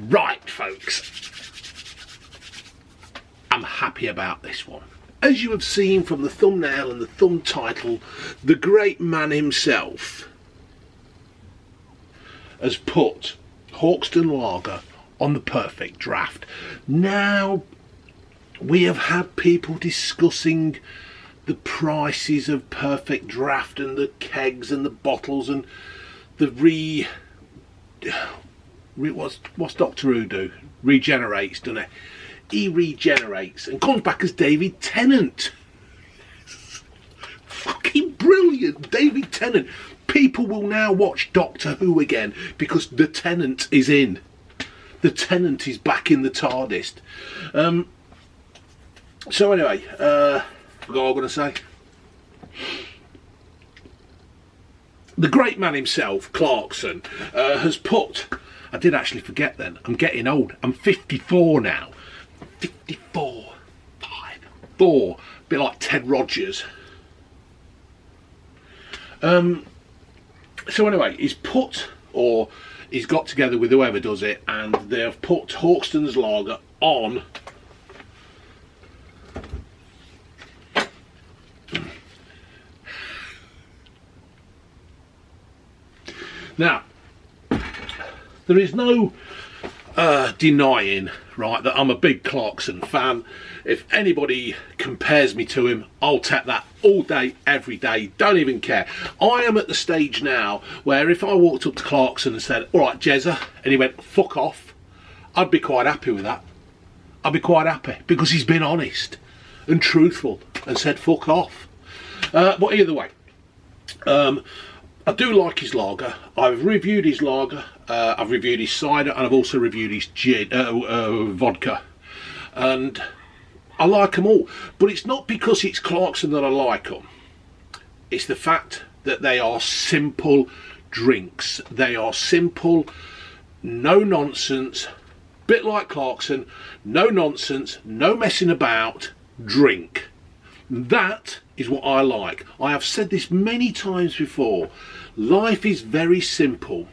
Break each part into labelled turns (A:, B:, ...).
A: Right, folks, I'm happy about this one. As you have seen from the thumbnail and the thumb title, the great man himself has put Hawkstone Lager on the perfect draft. Now, we have had people discussing the prices of perfect draft and the kegs and the bottles and the what's Doctor Who do? Regenerates, doesn't it? He regenerates and comes back as David Tennant. Fucking brilliant, David Tennant. People will now watch Doctor Who again because the Tennant is in. The Tennant is back in the TARDIS. So anyway, forgot what I was going to say. The great man himself, Clarkson, has put... I did actually forget then. I'm getting old. I'm 54 now. 54. 4. A bit like Ted Rogers. So anyway, he's put, or he's got together with whoever does it, and they've put Hawkstone's Lager on now. There is no denying, right, that I'm a big Clarkson fan. If anybody compares me to him, I'll take that all day, every day, don't even care. I am at the stage now where if I walked up to Clarkson and said, all right, Jezza, and he went, fuck off, I'd be quite happy with that. I'd be quite happy, because he's been honest and truthful and said, fuck off. But either way, I do like his lager. I've reviewed his lager, I've reviewed his cider, and I've also reviewed his gin, vodka. And I like them all. But it's not because it's Clarkson that I like them. It's the fact that they are simple drinks. They are simple, no nonsense, bit like Clarkson, no nonsense, no messing about, drink. That is what I like. I have said this many times before. Life is very simple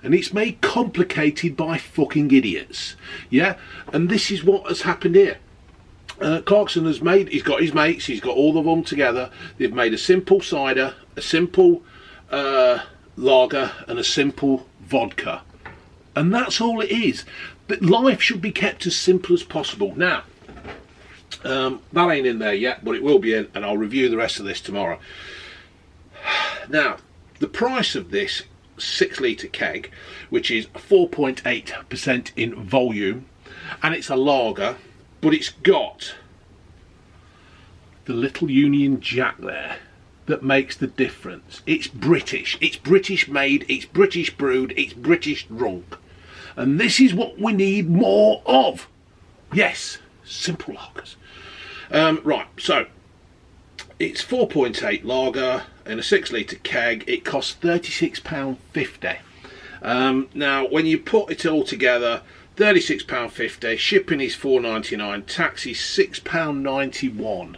A: and it's made complicated by fucking idiots. Yeah, and this is what has happened here. Clarkson has made, he's got his mates, he's got all of them together. They've made a simple cider, a simple lager and a simple vodka. And that's all it is. But life should be kept as simple as possible. Now, that ain't in there yet, but it will be in, and I'll review the rest of this tomorrow. Now, the price of this 6 litre keg, which is 4.8% in volume, and it's a lager, but it's got the little Union Jack there that makes the difference. It's British made, it's British brewed, it's British drunk, and this is what we need more of. Yes, simple lagers. Right, so it's 4.8 lager in a 6 litre keg. It costs £36.50. Now, when you put it all together, £36.50, shipping is £4.99, tax is £6.91.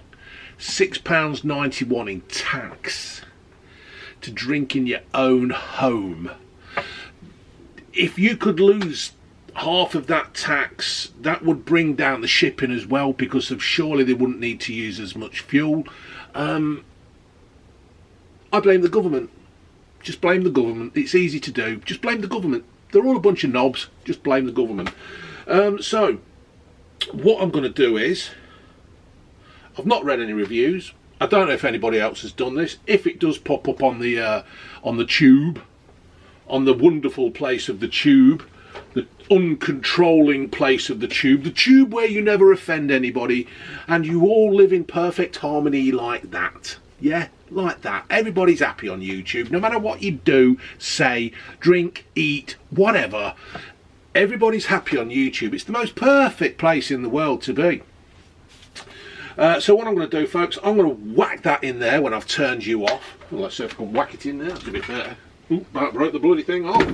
A: £6.91 in tax to drink in your own home. If you could lose half of that tax, that would bring down the shipping as well, because of surely they wouldn't need to use as much fuel. I blame the government. Just blame the government. It's easy to do. Just blame the government. They're all a bunch of knobs. Just blame the government. So what I'm going to do is, I've not read any reviews. I don't know if anybody else has done this. If it does pop up on the tube, on the wonderful place of the tube, the uncontrolling place of the tube where you never offend anybody and you all live in perfect harmony like that. Yeah, like that. Everybody's happy on YouTube. No matter what you do, say, drink, eat, whatever. Everybody's happy on YouTube. It's the most perfect place in the world to be. So what I'm going to do, folks, I'm going to whack that in there when I've turned you off. Well, let's see if I can whack it in there. That's a bit better. Ooh, that broke the bloody thing off.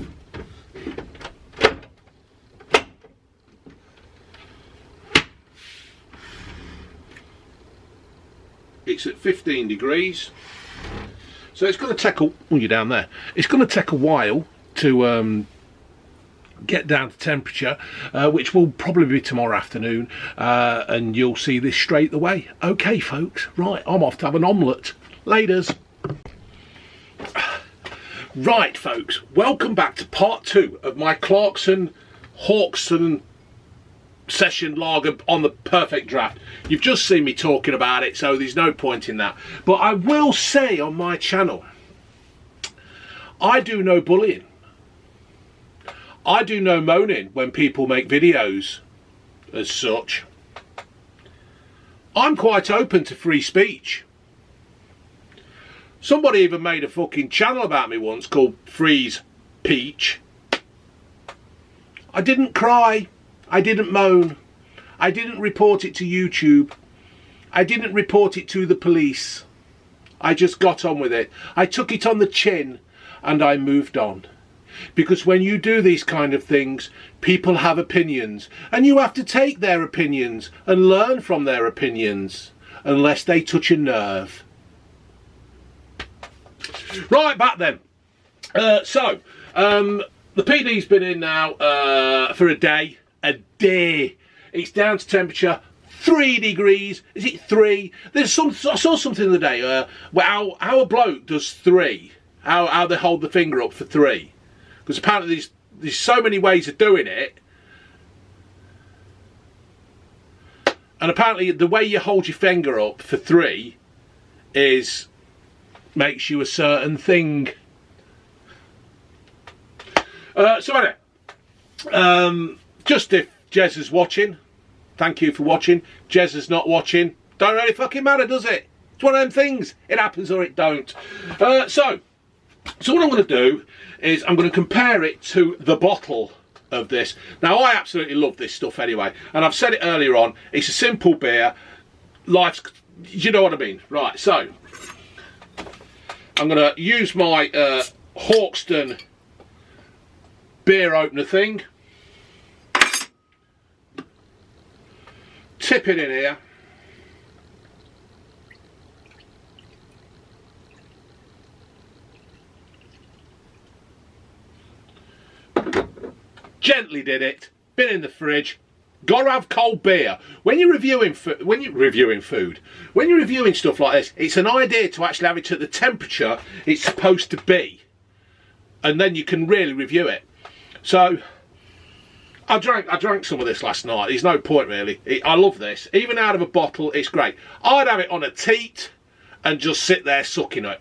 A: It's at 15 degrees, so it's going to take a... Oh, you're down there. It's going to take a while to get down to temperature, which will probably be tomorrow afternoon, and you'll see this straight away. Okay, folks, right, I'm off to have an omelette. Laters. Right, folks, welcome back to part 2 of my Clarkson Hawkstone session lager on the perfect draft. You've just seen me talking about it, so there's no point in that. But I will say on my channel, I do no bullying. I do no moaning when people make videos as such. I'm quite open to free speech. Somebody even made a fucking channel about me once called Freeze Peach. I didn't cry. I didn't moan. I didn't report it to YouTube. I didn't report it to the police. I just got on with it. I took it on the chin and I moved on. Because when you do these kind of things, people have opinions, and you have to take their opinions and learn from their opinions, unless they touch a nerve. Right, back then. The PD's been in now for a day. It's down to temperature 3 degrees. Is it 3? I saw something the other day how a bloke does 3. How they hold the finger up for 3. Because apparently there's so many ways of doing it. And apparently the way you hold your finger up for 3 makes you a certain thing. So anyway, just if Jez is watching, thank you for watching. Jez is not watching, don't really fucking matter, does it? It's one of them things. It happens or it don't. So what I'm going to do is I'm going to compare it to the bottle of this. Now, I absolutely love this stuff anyway, and I've said it earlier on, it's a simple beer. Life's, you know what I mean? Right, so I'm going to use my Hawkstone beer opener thing. Tip it in here. Gently did it. Been in the fridge. Gotta have cold beer. When you're reviewing food, when you're reviewing stuff like this, it's an idea to actually have it at the temperature it's supposed to be, and then you can really review it. So I drank some of this last night. There's no point really. I love this. Even out of a bottle, it's great. I'd have it on a teat and just sit there sucking it.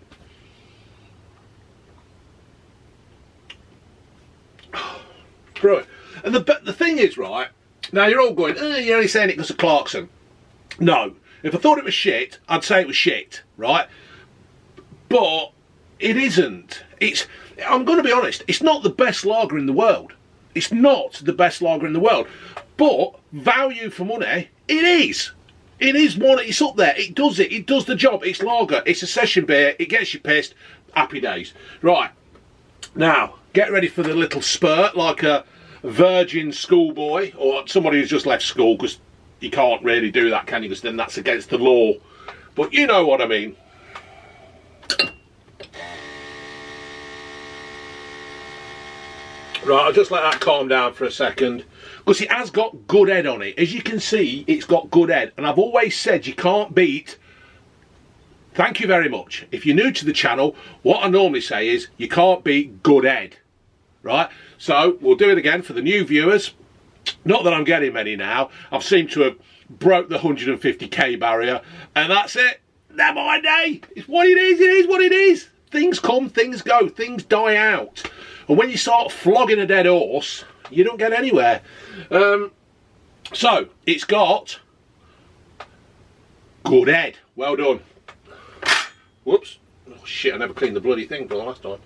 A: Right. And the thing is, right, now you're all going, you're only saying it because of Clarkson. No. If I thought it was shit, I'd say it was shit, right? But it isn't. I'm going to be honest, it's not the best lager in the world. It's not the best lager in the world. But value for money, it is. It is one, it's up there. It does it. It does the job. It's lager. It's a session beer. It gets you pissed. Happy days. Right. Now, get ready for the little spurt like a virgin schoolboy or somebody who's just left school, because you can't really do that, can you? Because then that's against the law. But you know what I mean. Right, I'll just let that calm down for a second, because it has got good head on it. As you can see, it's got good head. And I've always said you can't beat... Thank you very much. If you're new to the channel, what I normally say is you can't beat good head. Right? So we'll do it again for the new viewers. Not that I'm getting many now. I've seemed to have broke the 150k barrier. And that's it. Never my day. It's what it is. It is what it is. Things come, things go, things die out. And when you start flogging a dead horse, you don't get anywhere. So, it's got good head. Well done. Whoops. Oh shit, I never cleaned the bloody thing for the last time.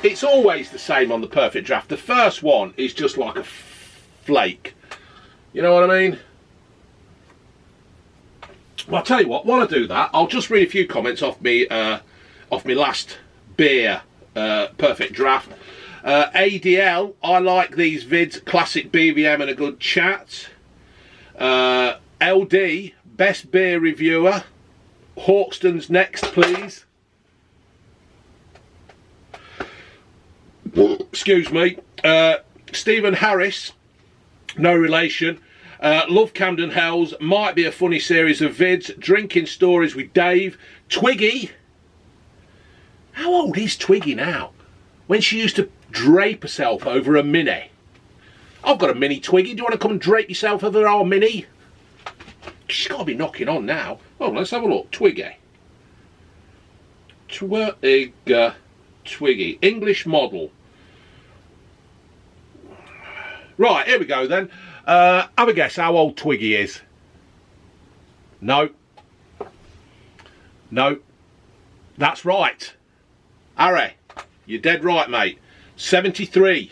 A: It's always the same on the perfect draft. The first one is just like a flake. You know what I mean? Well, I'll tell you what, while I do that, I'll just read a few comments off me last beer perfect draft. ADL, I like these vids, classic BVM and a good chat. LD, best beer reviewer. Hawkstone's next, please. Excuse me. Stephen Harris, no relation. Love Camden Hells, might be a funny series of vids. Drinking stories with Dave. Twiggy. How old is Twiggy now? When she used to drape herself over a Mini. I've got a Mini, Twiggy. Do you want to come and drape yourself over our Mini? She's got to be knocking on now. Oh, let's have a look. Twiggy. Twiggy. English model. Right, here we go then. Have a guess how old Twiggy is. No. No. That's right. Harry, you're dead right, mate. 73.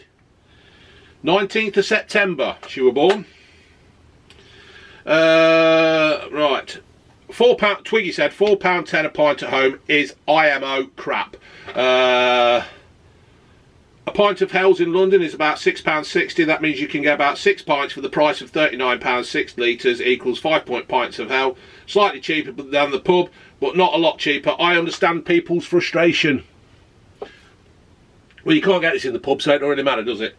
A: 19th of September she were born. Right. £4. Twiggy said £4.10 a pint at home is IMO crap. A pint of Hells in London is about £6.60. That means you can get about 6 pints for the price of £39. 6 litres equals 5 pints of Hell. Slightly cheaper than the pub, but not a lot cheaper. I understand people's frustration. Well, you can't get this in the pub, so it don't really matter, does it?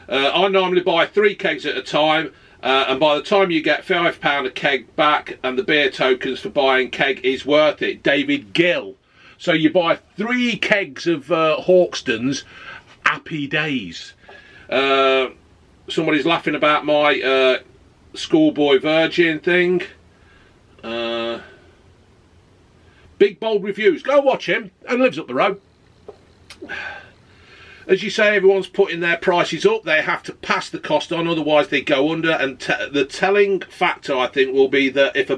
A: I normally buy 3 kegs at a time, and by the time you get £5 a keg back, and the beer tokens for buying keg is worth it. David Gill. So you buy 3 kegs of Hawkstones. Happy days. Somebody's laughing about my schoolboy virgin thing. Big bold reviews. Go watch him, and lives up the road. As you say, everyone's putting their prices up. They have to pass the cost on, otherwise they go under. And the telling factor, I think, will be that if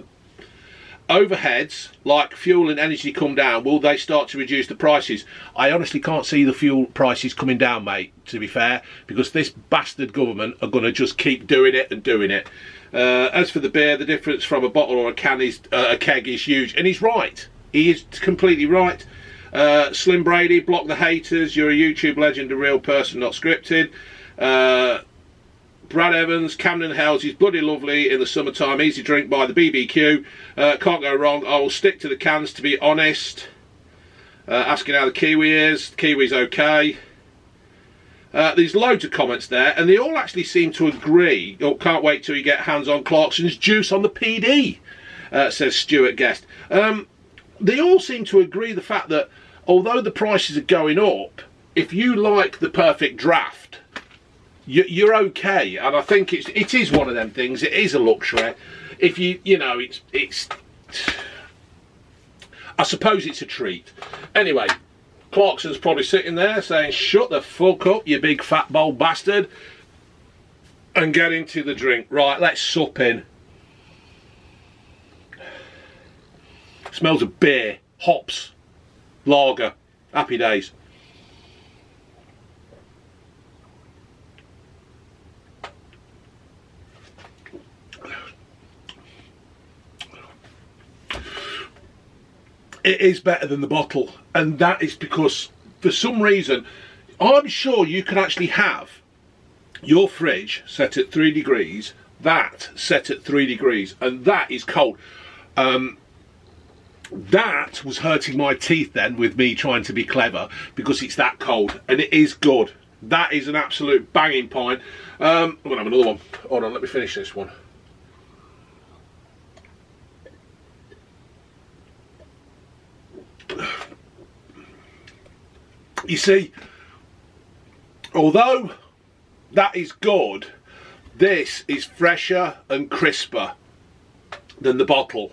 A: overheads like fuel and energy come down, will they start to reduce the prices? I honestly can't see the fuel prices coming down, mate, to be fair, because this bastard government are going to just keep doing it and doing it. As for the beer, the difference from a bottle or a can is a keg is huge, and he's right. He is completely right. Slim Brady, block the haters. You're a YouTube legend, a real person, not scripted. Brad Evans, Camden Hells is bloody lovely in the summertime. Easy drink by the BBQ. Can't go wrong. I will stick to the cans, to be honest. Asking how the Kiwi is. The Kiwi's okay. There's loads of comments there, and they all actually seem to agree. Oh, can't wait till you get hands on Clarkson's juice on the PD, says Stuart Guest. They all seem to agree the fact that although the prices are going up, if you like the perfect draft, you're okay. And I think it is one of them things. It is a luxury. If you know, it's I suppose it's a treat. Anyway, Clarkson's probably sitting there saying, shut the fuck up, you big fat bold bastard, and get into the drink. Right, let's sup in. Smells of beer, hops, lager. Happy days. It is better than the bottle, and that is because for some reason I'm sure you can actually have your fridge set at 3 degrees, that set at 3 degrees, and that is cold. That was hurting my teeth then with me trying to be clever, because it's that cold, and it is good. That is an absolute banging pint. I'm going to have another one. Hold on, let me finish this one. You see, although that is good, this is fresher and crisper than the bottle.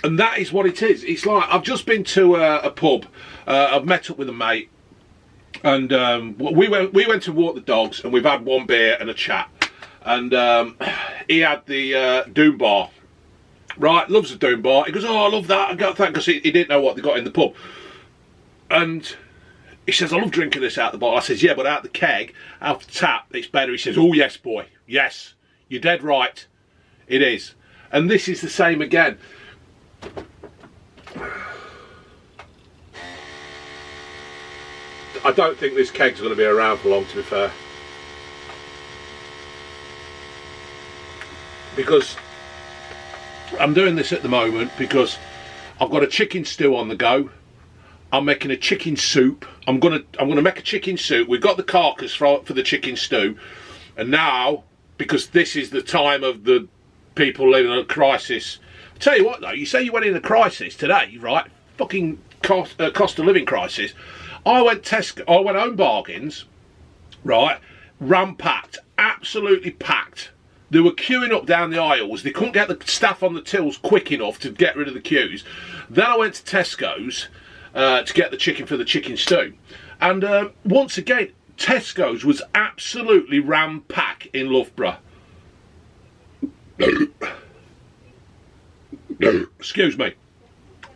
A: And that is what it is. It's like, I've just been to a pub. I've met up with a mate, and we went to walk the dogs, and we've had one beer and a chat. And he had the Doom Bar. Right, loves the Doom Bar. He goes, oh, I love that. I got that, because he didn't know what they got in the pub. And he says, I love drinking this out the bottle. I says, yeah, but out the keg, out the tap, it's better. He says, oh, yes, boy. Yes, you're dead right. It is. And this is the same again. I don't think this keg's going to be around for long, to be fair. Because I'm doing this at the moment because I've got a chicken stew on the go. I'm making a chicken soup. I'm gonna make a chicken soup. We've got the carcass for the chicken stew, and now, because this is the time of the people living in a crisis. I tell you what though, you say you went in a crisis today, right? Fucking cost of living crisis. I went Home Bargains, right? Ram-packed, absolutely packed. They were queuing up down the aisles. They couldn't get the staff on the tills quick enough to get rid of the queues. Then I went to Tesco's to get the chicken for the chicken stew. And once again, Tesco's was absolutely ram-packed in Loughborough. Excuse me.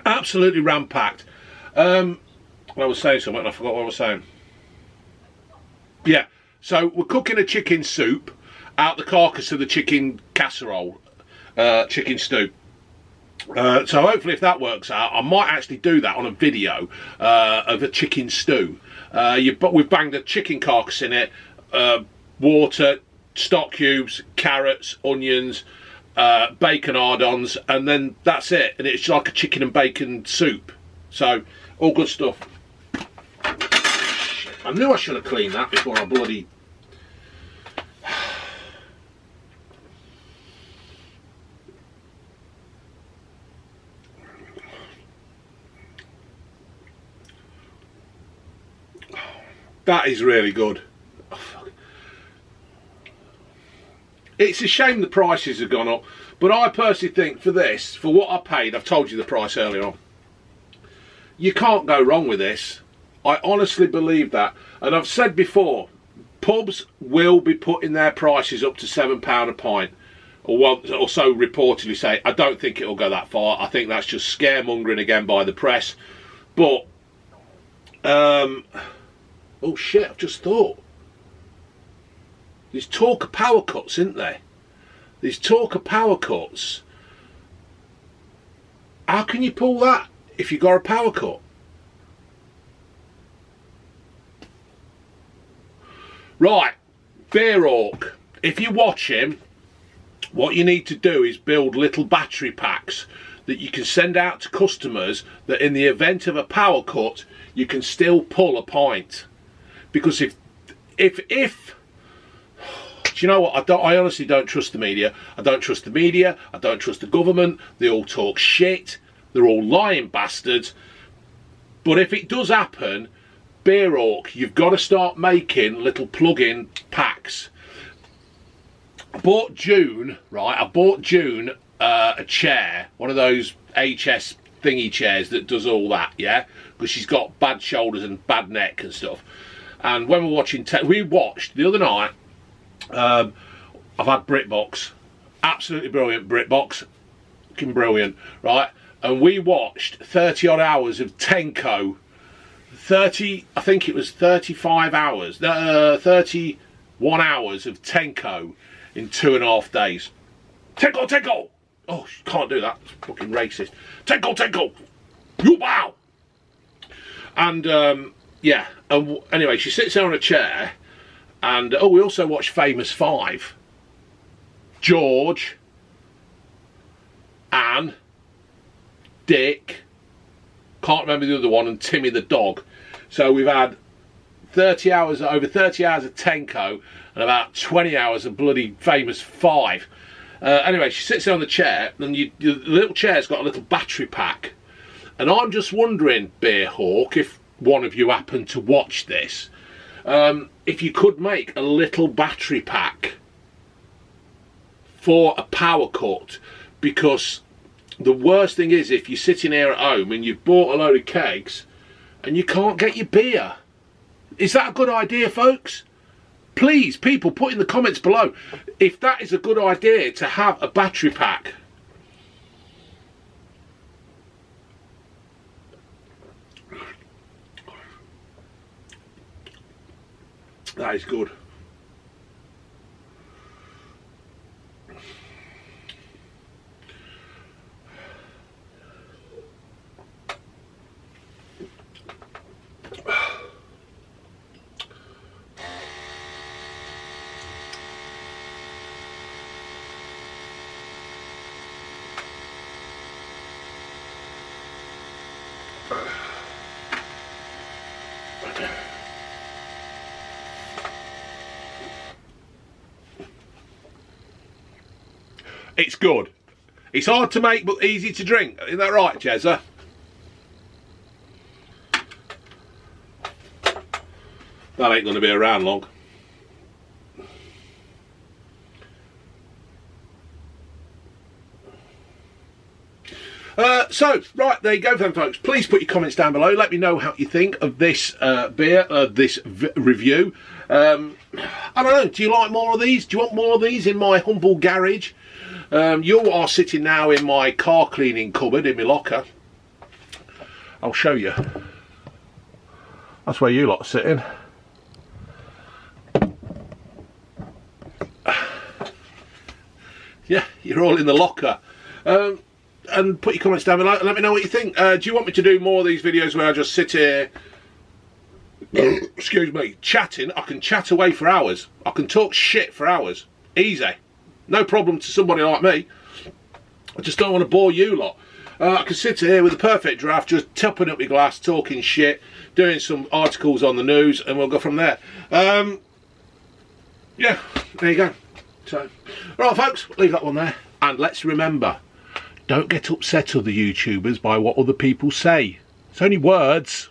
A: Absolutely ram-packed. I was saying something and I forgot what I was saying. Yeah, so we're cooking a chicken soup out the carcass of the chicken casserole, chicken stew. So hopefully if that works out, I might actually do that on a video of a chicken stew. But we've banged a chicken carcass in it, water, stock cubes, carrots, onions, bacon hard-ons, and then that's it. And it's like a chicken and bacon soup. So, all good stuff. I knew I should have cleaned that before I bloody... That is really good. Oh, fuck. It's a shame the prices have gone up, but I personally think for this, for what I paid, I've told you the price earlier on, you can't go wrong with this. I honestly believe that. And I've said before, pubs will be putting their prices up to £7 a pint, or so reportedly say. I don't think it'll go that far. I think that's just scaremongering again by the press. But, oh shit, I've just thought. There's talk of power cuts, isn't there? There's talk of power cuts. How can you pull that if you got a power cut? Right, Beer Hawk. If you watch him, what you need to do is build little battery packs that you can send out to customers that in the event of a power cut, you can still pull a pint. Because if do you know what, I honestly don't trust the media. I don't trust the media, I don't trust the government. They all talk shit, they're all lying bastards. But if it does happen, Beer Hawk, you've got to start making little plug-in packs. I bought June a chair, one of those HS thingy chairs that does all that, yeah, because she's got bad shoulders and bad neck and stuff. And when we're watching, we watched the other night. I've had BritBox, absolutely brilliant BritBox, fucking brilliant, right? And we watched 30 odd hours of Tenko. I think it was 35 hours, 31 hours of Tenko in 2.5 days. Tenko! Oh, can't do that, it's fucking racist. Tenko! You bow! And, yeah, and anyway, she sits there on a chair, and, oh, we also watched Famous Five. George, Anne, Dick, can't remember the other one, and Timmy the dog. So we've had over 30 hours of Tenko and about 20 hours of bloody Famous Five. Anyway, she sits there on the chair, and the little chair's got a little battery pack. And I'm just wondering, Beer Hawk, if one of you happened to watch this, if you could make a little battery pack for a power cut. Because the worst thing is if you're sitting here at home and you've bought a load of kegs and you can't get your beer. Is that a good idea, folks? Please, people, put in the comments below if that is a good idea to have a battery pack. That is good. It's good. It's hard to make but easy to drink. Isn't that right, Jezza? That ain't going to be around long. So, right, there you go then, folks. Please put your comments down below. Let me know how you think of this beer, this review. I don't know, do you like more of these? Do you want more of these in my humble garage? You are sitting now in my car cleaning cupboard in my locker. I'll show you. That's where you lot are sitting. Yeah, you're all in the locker. And put your comments down below and let me know what you think. Do you want me to do more of these videos where I just sit here, excuse me, chatting? I can chat away for hours. I can talk shit for hours. Easy. No problem to somebody like me. I just don't want to bore you lot. I can sit here with a perfect draft, just topping up my glass, talking shit, doing some articles on the news, and we'll go from there. Yeah, there you go. So, right, folks, leave that one there. And let's remember, don't get upset, other YouTubers, by what other people say. It's only words.